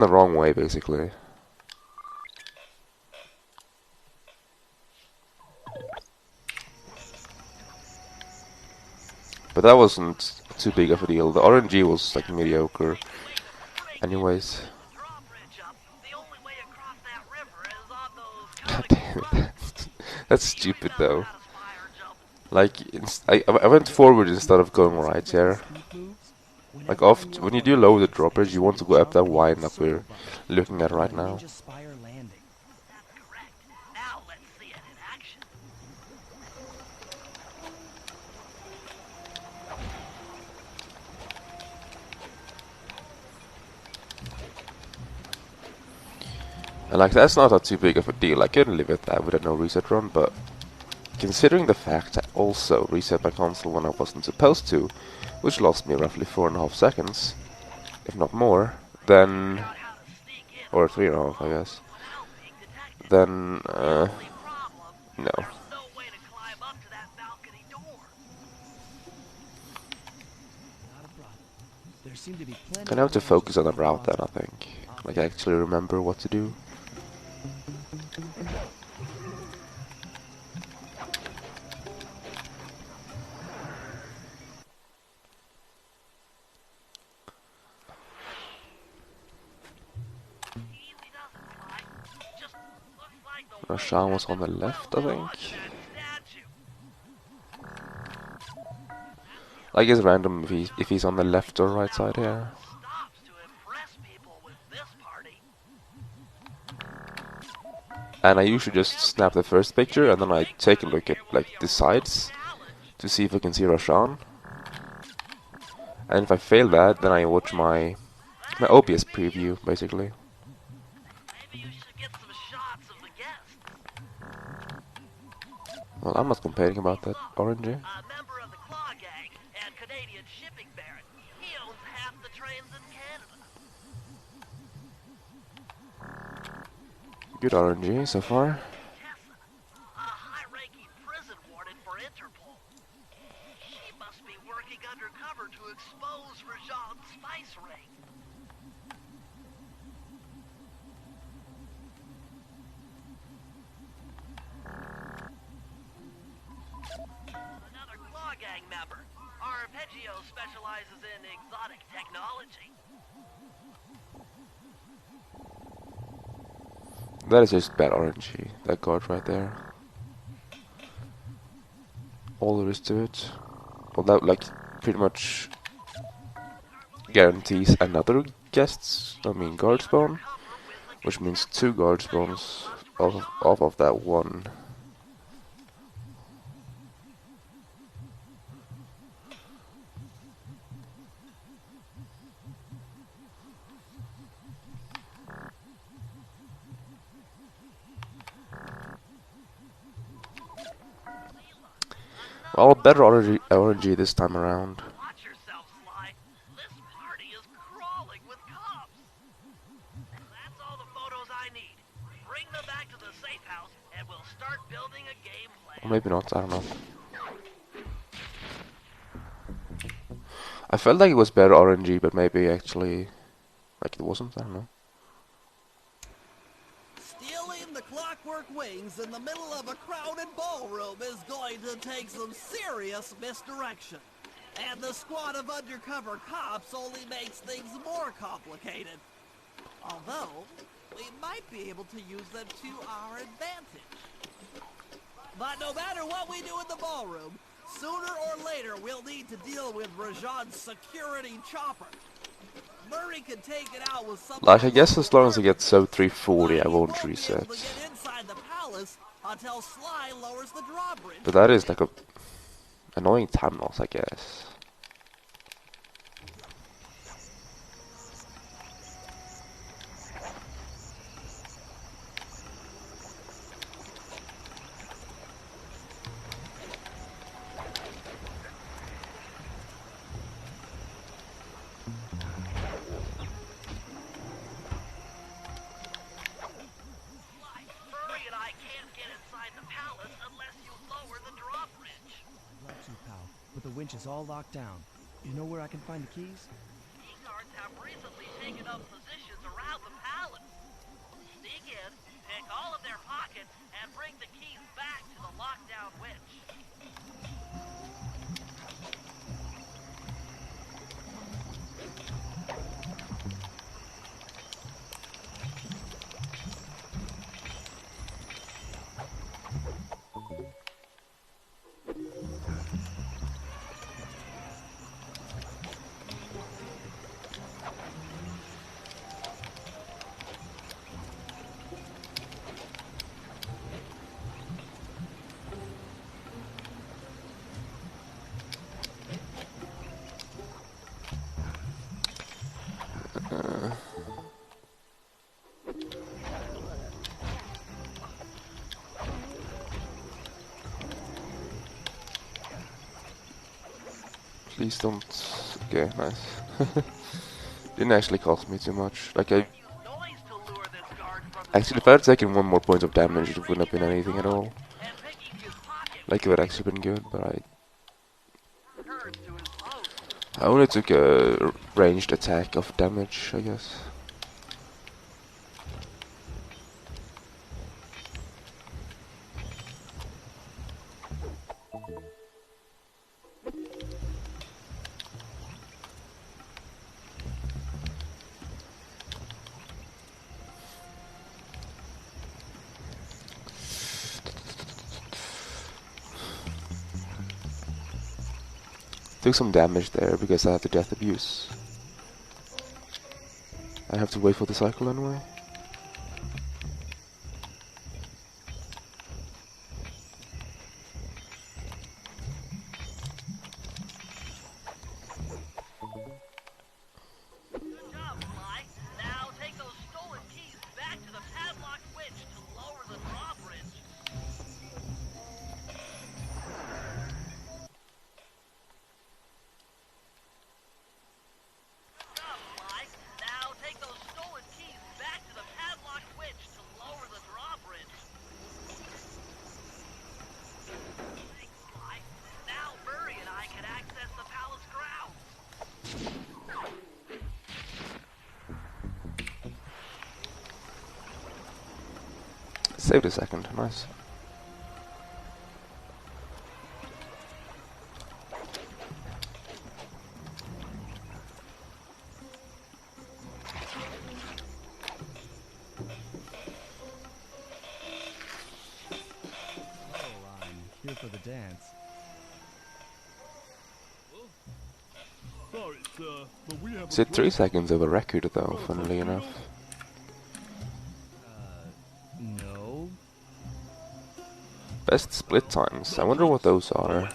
the wrong way, basically. But that wasn't too big of a deal. The RNG was like mediocre. Anyways. God damn it. That's stupid though. Like, I went forward instead of going right here. Like, when you do lower the droppers, you want to go up that wide that we're looking at right now. And like, that's not too big of a deal. I couldn't live with that with a no reset run, but considering the fact I also reset my console when I wasn't supposed to, which lost me roughly 4.5 seconds, if not more, then... or 3.5, I guess. Then, no. I have to focus on the route then, I think. Like, I actually remember what to do. Rashan was on the left, I think. Like, it's random if he's on the left or right side here. And I usually just snap the first picture and then I take a look at like the sides to see if I can see Rashan. And if I fail that, then I watch my OBS preview, basically. Well, I'm not complaining about that, RNG. Good RNG so far. Specializes in exotic technology. That is just bad RNG, that guard right there. All there is to it. Well, that like pretty much guarantees another guard spawn, which means 2 guard spawns off of that one. Well, better RNG this time around. Watch yourself, Sly. This party is crawling with cops. That's all the photos I need. Bring them back to the safe house, and we'll start building a game plan. Or maybe not, I don't know. I felt like it was better RNG, but maybe actually, like it wasn't, I don't know. Stealing the clockwork wings in the middle of a crowded ballroom is going to take some serious misdirection. And the squad of undercover cops only makes things more complicated. Although, we might be able to use them to our advantage. But no matter what we do in the ballroom, sooner or later we'll need to deal with Rajan's security chopper. Murray can take it out with some. Like, I guess as long as I get sub 340, I won't reset. But that is like a annoying time loss, I guess. But the winch is all locked down. You know where I can find the keys? Key guards have recently taken up positions around the Please don't. Okay, nice. Didn't actually cost me too much. Like I Noise to lure this guard from the actually, if I had taken 1 more point of damage, it wouldn't have been anything at all. and picking his pocket Like it would actually been good, but turns to his post. I only took a ranged attack of damage, I guess. Took some damage there because I have the death abuse. I have to wait for the cycle anyway. Good job, Sly. Now take those stolen keys back to the padlocked winch to lower the drawbridge. Good job, Sly. Now take those stolen keys back to the padlocked winch to lower the drawbridge. Thanks, Sly. Now Murray and I can access the palace grounds. Saved a second, nice. Oh, I'm here for the dance. Sorry, sir, but we have It's at 3 seconds of a record though, funnily enough. No. Best split times. I wonder what those are.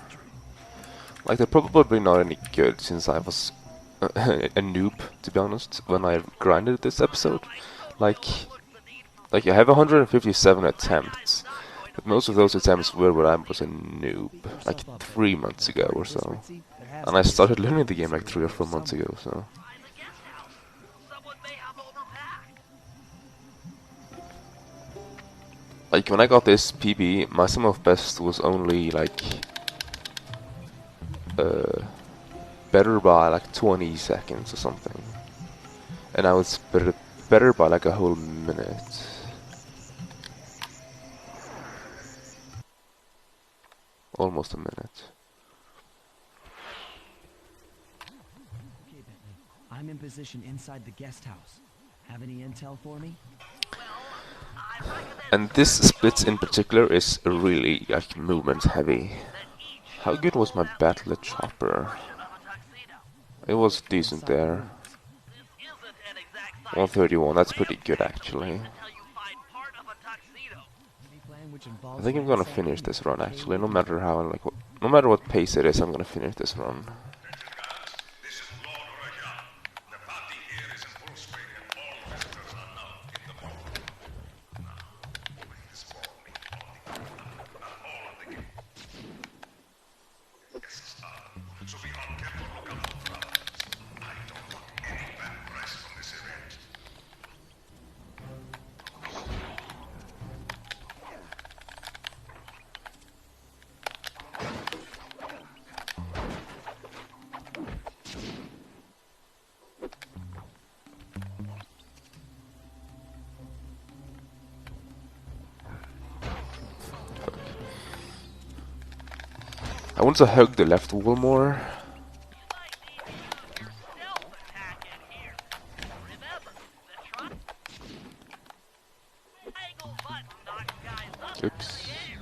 Like they're probably not any good since I was a noob, to be honest, when I grinded this episode. Like I have 157 attempts, but most of those attempts were when I was a noob, like 3 months ago or so. And I started learning the game like 3 or 4 months ago, so. Find the guest house. Someone may have overpacked. Like when I got this PB, my sum of best was only like better by like 20 seconds or something, and I was better by like a whole minute. Almost a minute. Okay, Bentley. I'm in position inside the guest house. Have any intel for me? I recommend And this splits in particular is really like movement heavy. How good was my battle at Chopper? of a tuxedo. It was decent there. This isn't an exact science 131, that's pretty good actually. until you find part of a tuxedo. Any plan which I involves think I'm gonna ransacking finish this run the actually, cave? no matter how no matter what pace it is, I'm gonna finish this run. This is Lord Rajan. The party here is in full swing and all visitors are now in the vault. Now, with this ball being not all of the game. Guests are, so be on careful lookout for others. I don't want any bad press from this event. I want to hug the left wall more. Might need to use your stealth attack in here. Remember, the triangle button knocks guys up into Oops. the air,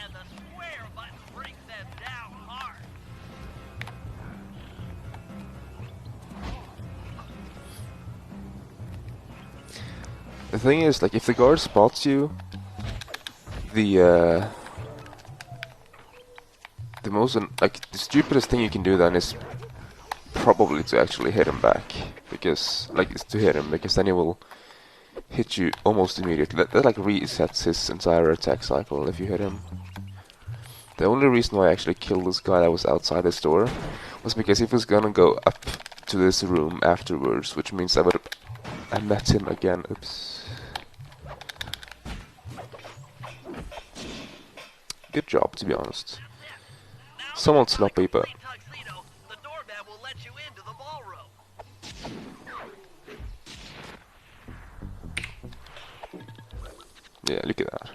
and the square button brings them down hard. The thing is, like, if the guard spots you, the the stupidest thing you can do then is probably to actually hit him back, because, like, it's to hit him, because then he will hit you almost immediately. That like resets his entire attack cycle if you hit him. The only reason why I actually killed this guy that was outside this door was because he was gonna go up to this room afterwards, which means I would have met him again. Oops. Good job, to be honest. Somewhat sloppy, but Tuxedo, the doorman will let you into the ballroom. yeah, look at that.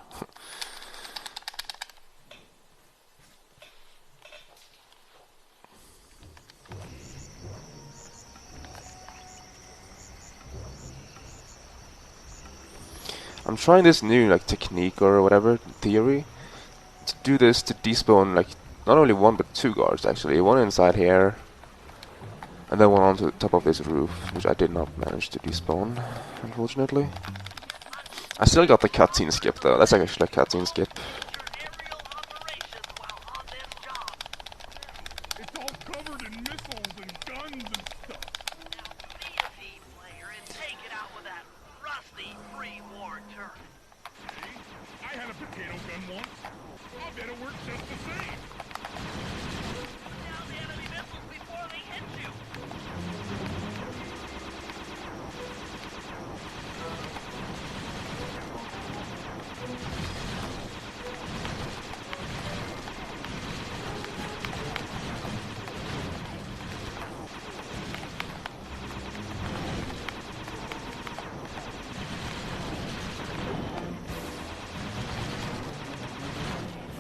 I'm trying this new like technique or whatever theory to do this to despawn like not only one but two guards actually. One inside here and then one on the top of this roof, which I did not manage to despawn, unfortunately. I still got the cutscene skip though. That's actually a cutscene skip. Your aerial operations while on this job. It's all covered in missiles and guns and stuff. Now be a team player and take it out with that rusty pre-war turret. See? I had a potato gun once. I'll bet it works just the same. Put down the enemy missiles before they hit you.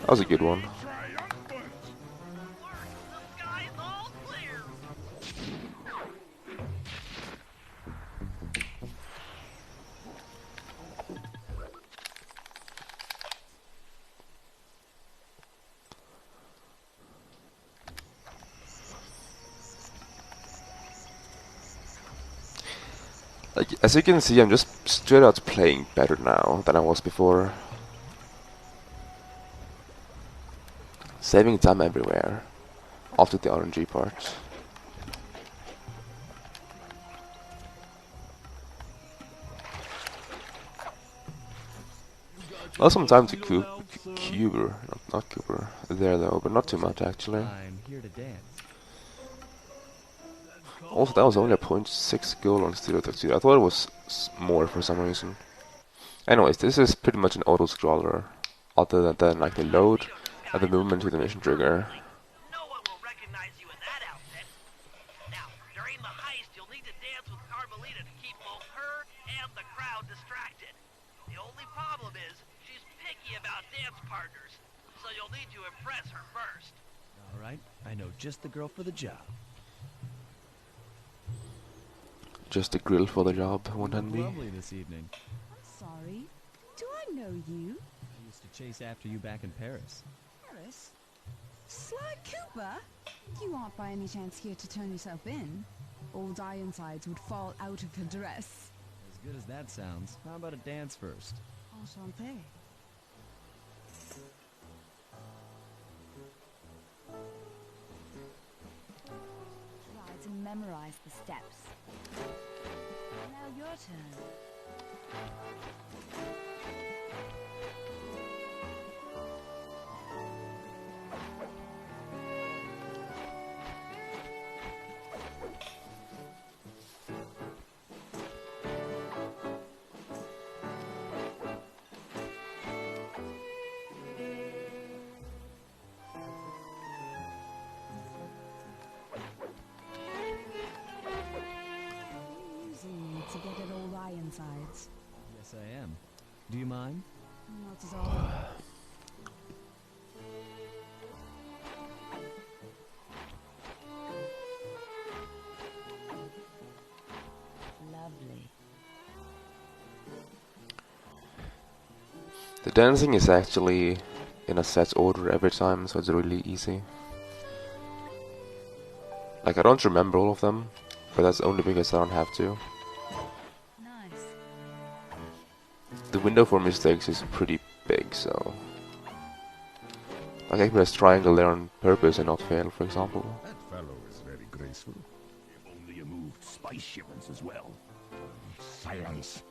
That was a good one. Triumphant. The sky is all clear. Like, as you can see, I'm just straight out playing better now than I was before. Saving time everywhere, after the RNG part. Lost some time to Cooper, not Cooper, there though, but not too much actually. I'm here to dance. Also, that was only a 0.6 goal on Studio Tuxedo. I thought it was more for some reason. Anyways, this is pretty much an auto-scroller, other than like the load and the movement to the mission trigger. No one will recognize you in that outfit. Now, during the heist, you'll need to dance with Carmelita to keep both her and the crowd distracted. The only problem is, she's picky about dance partners, so you'll need to impress her first. All right, I know just the girl for the job. Just a grill for the job, wouldn't be? Lovely this evening. I'm sorry. Do I know you? I used to chase after you back in Paris. Paris? Sly Cooper? You aren't by any chance here to turn yourself in? Old Ironsides would fall out of her dress. As good as that sounds, how about a dance first? Enchanté. Try to memorize the steps. Now your turn. To get at old Ironsides. Yes, I am. Do you mind? Not at all. Lovely. The dancing is actually in a set order every time, so it's really easy. Like, I don't remember all of them, but that's only because I don't have to. Nice. The window for mistakes is pretty big, so... Like, I can press triangle there on purpose and not fail, for example. That fellow is very graceful. If only you moved spice shipments as well. Silence.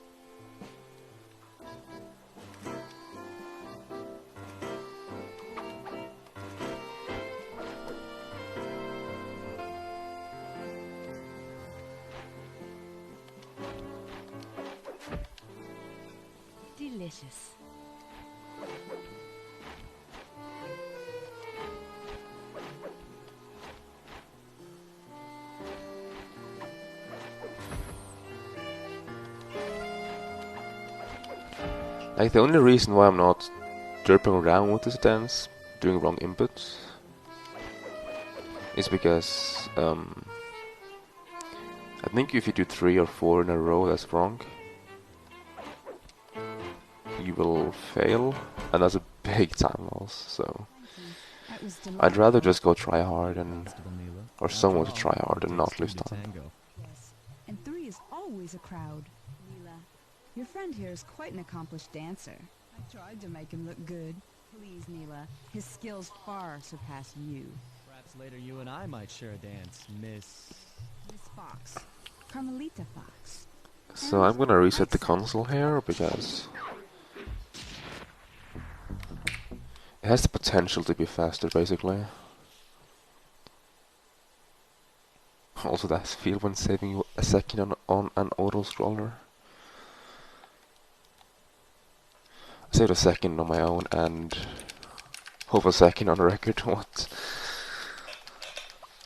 delicious. Like, the only reason why I'm not derping around with this dance, doing wrong inputs, is because I think if you do 3 or 4 in a row that's wrong, you will fail, and that's a big time loss, so That was I'd rather delightful. just go try hard and, or someone to try hard and not lose time. Yes, and 3 is always a crowd. Mila, your friend here is quite an accomplished dancer. I tried to make him look good. Please, Mila, his skills far surpass you. Perhaps later you and I might share a dance, Miss... Miss Fox. Carmelita Fox. So I'm gonna reset the console here because it has the potential to be faster, basically. Also, that feel when saving a second on an auto scroller. I saved a second on my own and half a second on record. What?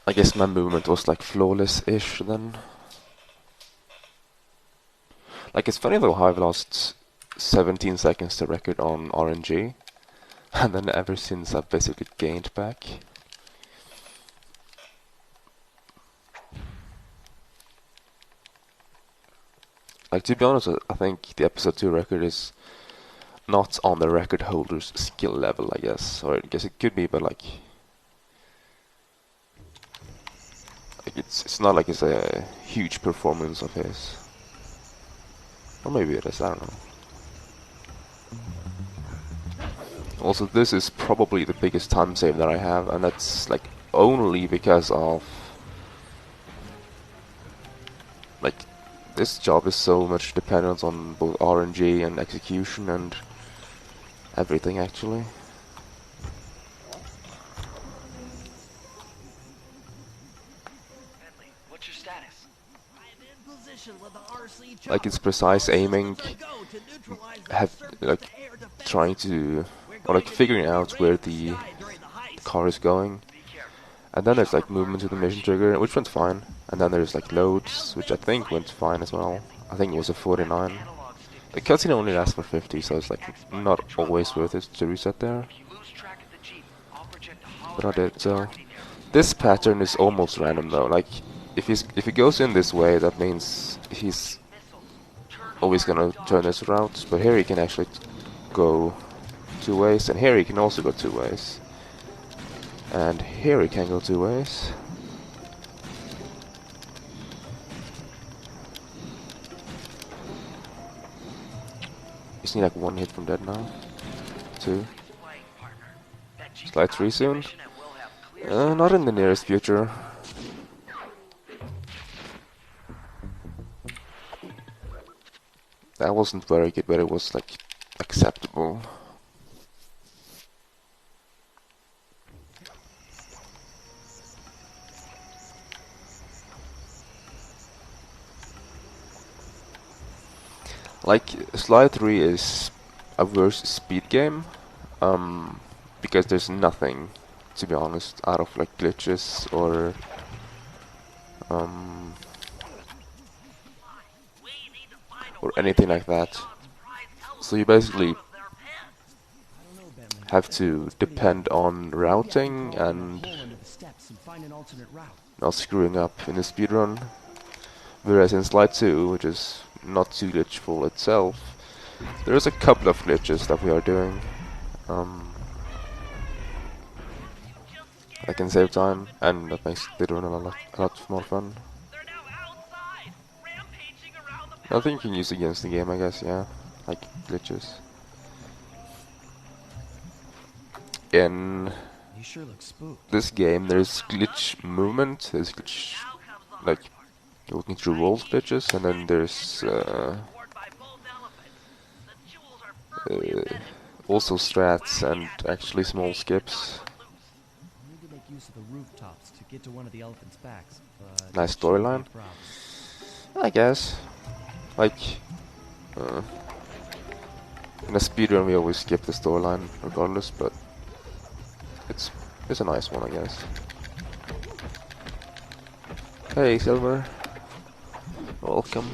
I guess my movement was like flawless-ish then. Like, it's funny though how I've lost 17 seconds to record on RNG, and then ever since I've basically gained back. Like, to be honest, I think the episode 2 record is not on the record holder's skill level, I guess. Or I guess it could be, but like it's not like it's a huge performance of his. Or maybe it is, I don't know. Also, this is probably the biggest time save that I have, and that's like only because of like this job is so much dependent on both RNG and execution and everything actually. Bentley, what's your status? I'm in position with the RC Like, it's chopper. precise All aiming, systems are go to neutralize the have surface like to air defense trying system. to, We're or going like to figuring need to out where raise the sky during the heist. car is going, Be careful. and then there's like movement to the mission trigger, which went fine, and then there's like loads, which I think went fine as well. I think it was a 49. Analog stick The cutscene only lasts for 50, so it's like not always worth it to reset there, If you lose track of the Jeep, I'll project a but I hologram did. to the So targeting area. this pattern is almost random though. Like, if he goes in this way, that means he's always gonna turn this route, but here he can actually go 2 ways, and here he can also go 2 ways, and here he can go 2 ways. Just need like 1 hit from dead now. 2. Slide 3 soon? Not in the nearest future. That wasn't very good, but it was like acceptable. Like, Slide 3 is a worse speed game, because there's nothing, to be honest, out of like glitches or anything like that. So you basically have to depend on routing and not screwing up in the speedrun. Whereas in Slide 2, which is not too glitchful itself, there's a couple of glitches that we are doing. I can save time, and that makes speedrun a lot more fun. They're now outside, rampaging around the Nothing you can use against the game, I guess, yeah. Like glitches. In You sure look spooked. this game, there's glitch movement, there's glitch, like, looking through walls glitches, and then there's also strats and actually small skips. I need to make use of the rooftops to get to one of the elephants' backs, but Nice it shouldn't be a storyline. problem. I guess. Like, In a speedrun, we always skip the storyline regardless, but it's a nice one, I guess. Hey, Silver. Welcome.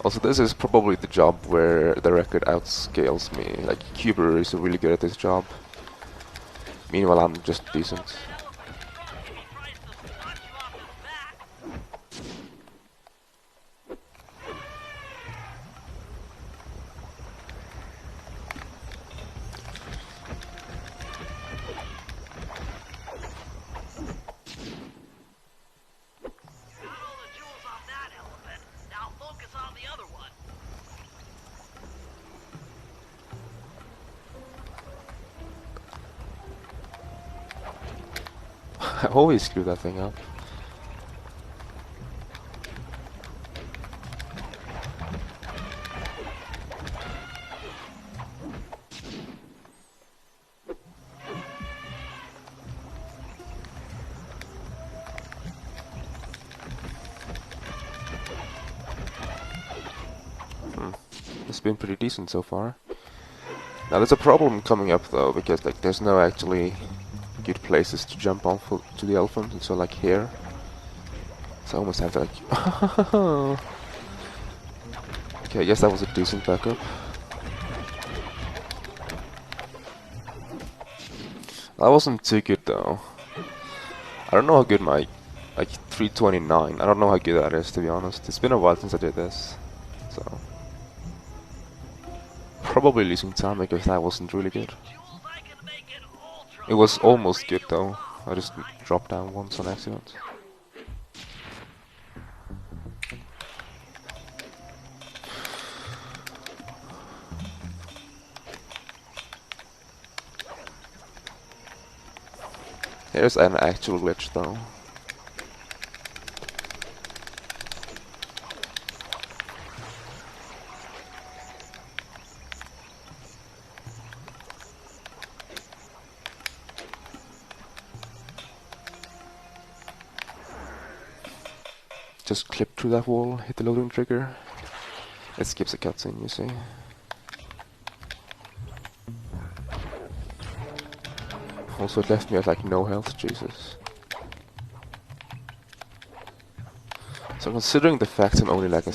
Also, this is probably the job where the record outscales me. Like, Cuber is really good at this job. Meanwhile, I'm just decent. I always screw that thing up. It's been pretty decent so far. Now there's a problem coming up though, because like there's no actually good places to jump on to the elephant, and so like here. So I almost have to like... Okay, I guess that was a decent backup. That wasn't too good though. I don't know how good my... like 329, I don't know how good that is, to be honest. It's been a while since I did this. So... probably losing time because that wasn't really good. It was almost good though. I just dropped down once on accident. Here's an actual glitch though. Just clip through that wall, hit the loading trigger. It skips a cutscene, you see. Also, it left me at like no health, Jesus. So considering the fact I'm only like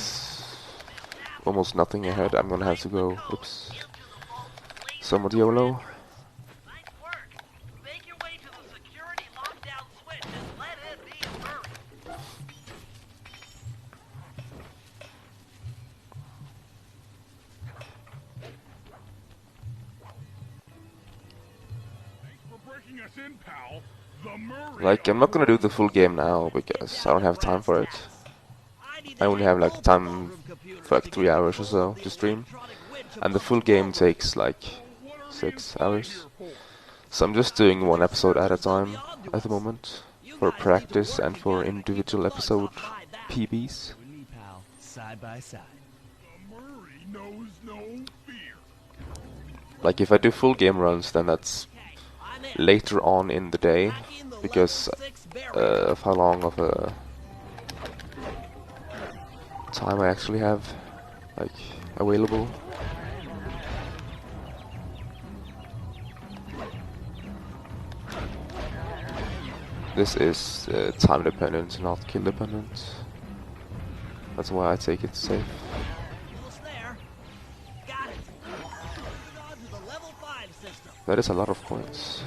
almost nothing ahead, I'm gonna have to go, oops, somewhat YOLO. Like, I'm not gonna do the full game now because I don't have time for it. I only have like time for like 3 hours or so to stream, and the full game takes like 6 hours. So I'm just doing one episode at a time at the moment for practice and for individual episode PBs. Like if I do full game runs, then that's later on in the day because of how long of a time I actually have like available. This is time dependent, not kill dependent. That's why I take it safe. That is a lot of points.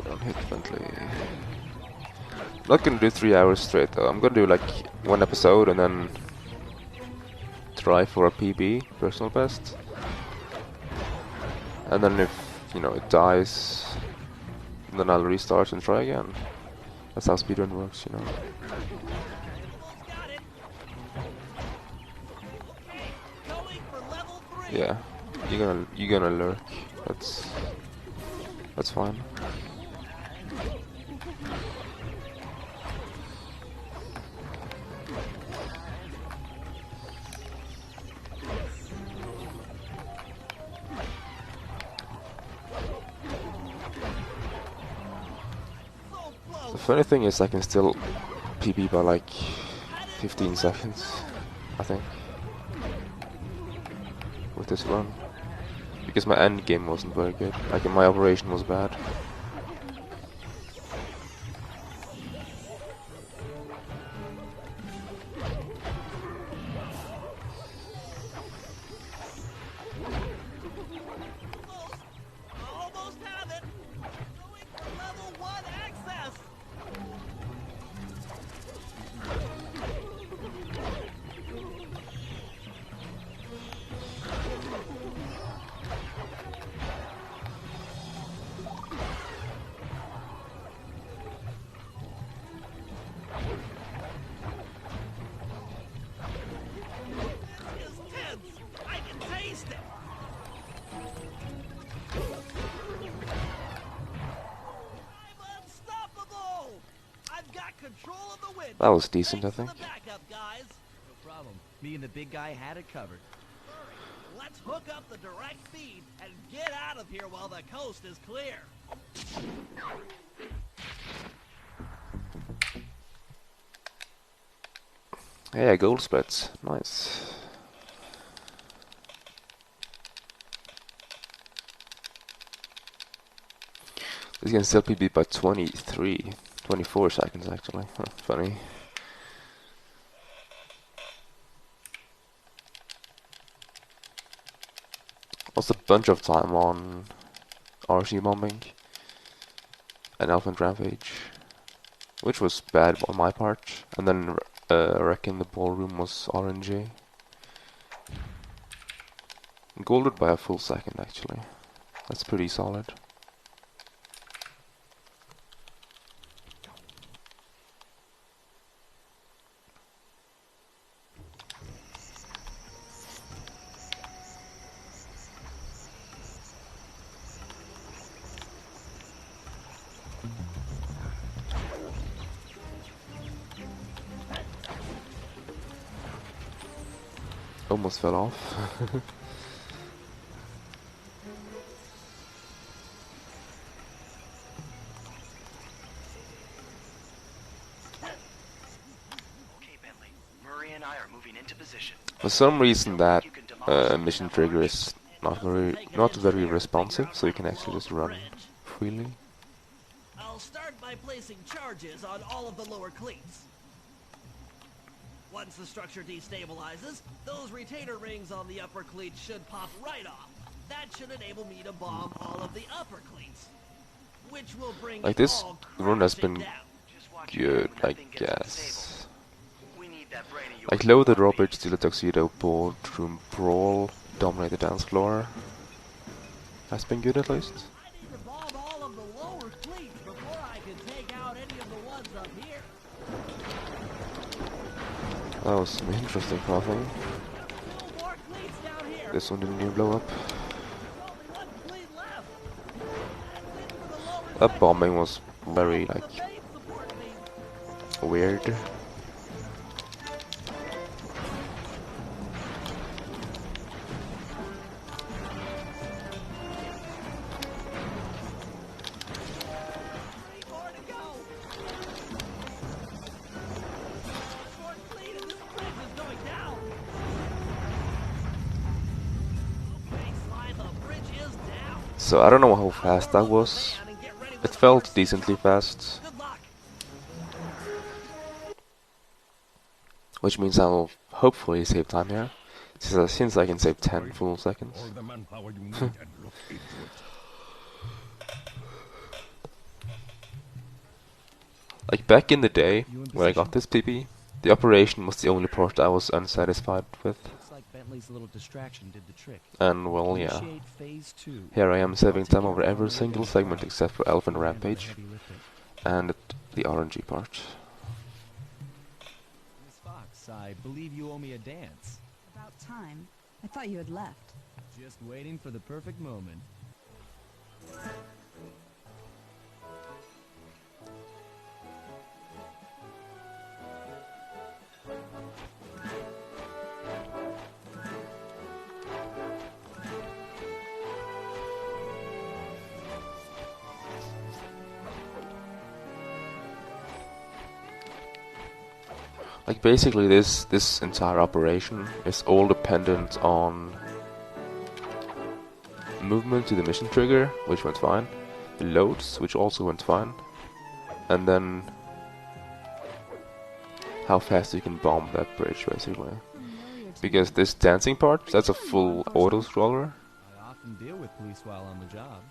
Don't hit Bentley. I'm not gonna do 3 hours straight though. I'm gonna do like one episode and then try for a PB, personal best. And then if, you know, it dies, then I'll restart and try again. That's how speedrun works, you know. Yeah. you're gonna lurk. That's fine. The funny thing is I can still PB by like 15 seconds, I think, with this run. Because my end game wasn't very good. Like my operation was bad. Almost have it. Going for level 1 access. This is tense. I can taste it. I'm unstoppable. I've got control of the wind. That was decent, I Thanks for think. the backup, guys. No problem. Me and the big guy had it covered. Hurry. Let's hook up the direct feed and get out of here while the coast is clear. Yeah, gold spreads. Nice. This can still be beat by 24 seconds actually. Huh, funny. Lost a bunch of time on RC bombing and Elephant Rampage, which was bad on my part, and then wrecking the ballroom was RNG. Golded by a full second actually. That's pretty solid. Almost fell off. Okay, Bentley. Murray and I are moving into position. For some reason that mission trigger is not very responsive, so you can actually just run freely. I'll start by placing charges on all of the lower cleats. Once the structure destabilizes, those retainer rings on the upper cleats should pop right off. That should enable me to bomb all of the upper cleats, which will bring Like this all run has crashing been down. Just watch good, your head when I that thing gets guess. unstable. We need that brain of yours Like to load the work drawbridge, me. steal a tuxedo, boardroom brawl, dominate the dance floor. That's been good at least. I need to bomb all of the lower cleats before I can take out any of the ones up here. That was some interesting crossing. Still more cleats down here. This one didn't even blow up. There's only one cleat left. That's it for the lower That section. bombing was very The like main support beam. weird. Three more to go. Short cleat and this bridge is going down. Okay, Sly, the bridge is down. So I don't know how fast that was. Man, and get ready It with felt RC decently chopper. fast, Good luck. which means I'll hopefully save time here, since I can save 10 full seconds. All the manpower you need and look into it. Like back in the day, when I got this PB, the operation was the only part I was unsatisfied with. Looks like Bentley's little distraction did the trick. And well, yeah. Initiate phase 2. Here I am saving I'll take time care over of every Armory single and segment Crowd. except for Elephant You'll handle the Rampage heavy lifting. and the RNG part. Miss Fox, I believe you owe me a dance. About time. I thought you had left. Just waiting for the perfect moment. Like basically this entire operation is all dependent on movement to the mission trigger, which went fine, the loads, which also went fine, and then how fast you can bomb that bridge, basically. Because this dancing part, that's a full auto-scroller, I often deal with police while on the job.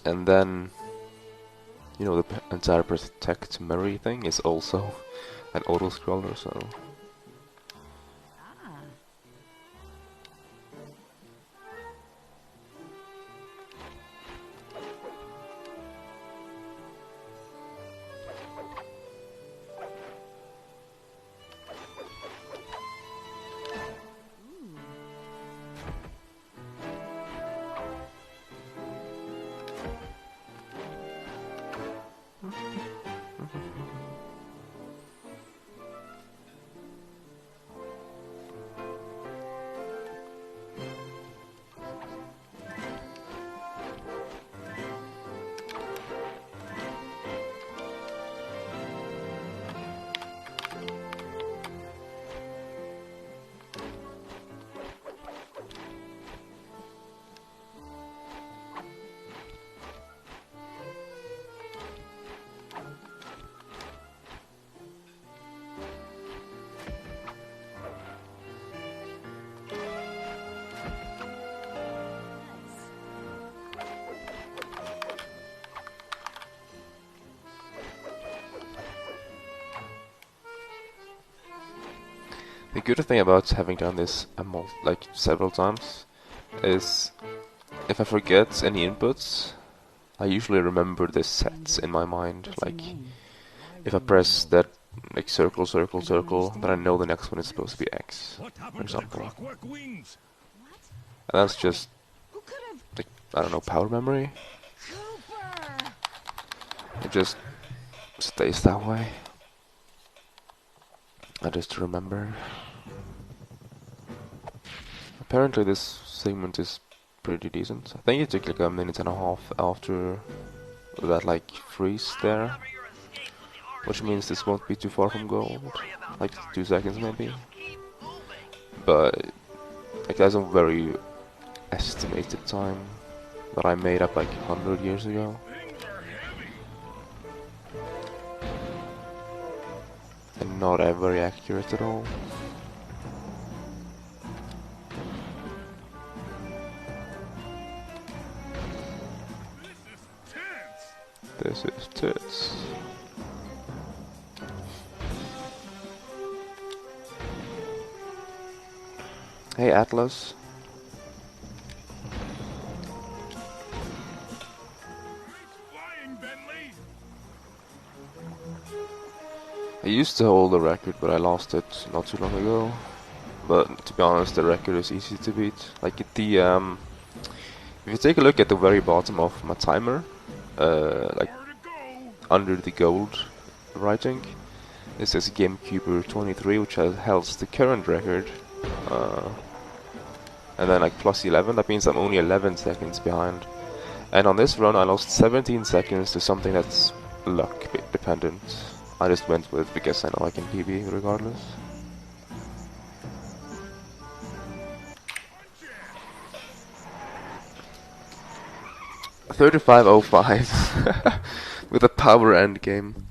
and then, you know, the entire protect Murray thing is also an auto-scroller, so... Ah. The good thing about having done this like several times is if I forget any inputs, I usually remember the sets in my mind. What's your Like name? if I press that like circle, circle, circle, then I know the next one is supposed to be X, What for happened to the example. clockwork wings? What? And that's just Who could have... like, I don't know, power memory. Cooper! It just stays that way. I just remember. Apparently this segment is pretty decent. I think it took like a minute and a half after that like freeze there, Cover your escape with the orange which means this won't be too far from gold, worry about like guards. 2 seconds maybe. Just keep moving. But like that's a very estimated time that I made up like 100 years ago, Things are heavy. and not very accurate at all. This is tense. This is tits. Hey Atlas. Flying, Bentley. I used to hold the record, but I lost it not too long ago. But to be honest, the record is easy to beat. Like if you take a look at the very bottom of my timer, like More to go. under the gold writing, it says GameCuber 23, which holds the current record. And then like plus 11, that means I'm only 11 seconds behind. And on this run, I lost 17 seconds to something that's luck dependent. I just went with because I know I can PB regardless. Punch it. 35:05 with a power end game.